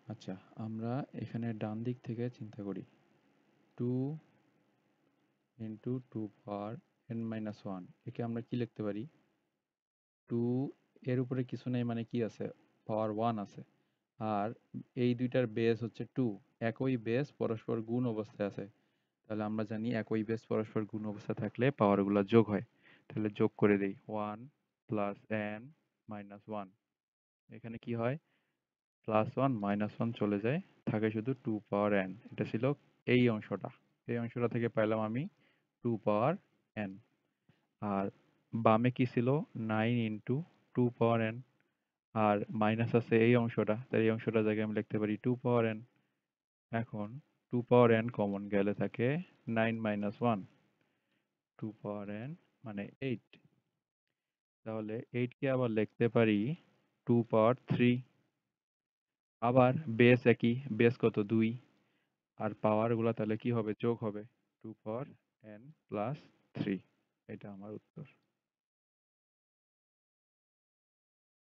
আচ্ছা, আমরা এখানে ডান দিক থেকে চিন্তা করি। 2 ইন্টু 2 পাওয়ার n মাইনাস 1, একে আমরা কি লিখতে পারি? 2 এর উপরে কিছু নেই মানে কি আছে? পাওয়ার 1 আছে। আর এই দুইটার বেস হচ্ছে 2, একই বেস পরস্পর গুণ অবস্থায় আছে। তাহলে আমরা জানি একই বেস পরস্পর গুণ অবস্থায় থাকলে পাওয়ারগুলো যোগ হয়। তাহলে যোগ করে দেই, 1 প্লাস n মাইনাস 1। এখানে কি হয়? প্লাস 1 মাইনাস 1 চলে যায়, থাকে শুধু 2 পাওয়ার n। এটা ছিল এই অংশটা। এই অংশটা থেকে পাইলাম আমি 2 পাওয়ার n। আর বামে কি ছিল? 9 ইন্টু 2 পাওয়ার n। আর মাইনাস আছে এই অংশটা, তাই এই অংশটার জায়গায় আমি লিখতে পারি 2 পাওয়ার n। এখন 2 পাওয়ার n কমন গেলে থাকে 9 মাইনাস 1, 2 পাওয়ার n মানে 8। তাহলে 8 কে আবার লিখতে পারি 2 পাওয়ার 3। আবার বেস একই, বেস কত? 2। আর পাওয়ার গুলা তাহলে কি হবে? যোগ হবে, 2 পাওয়ার n প্লাস 3। এটা আমার উত্তর।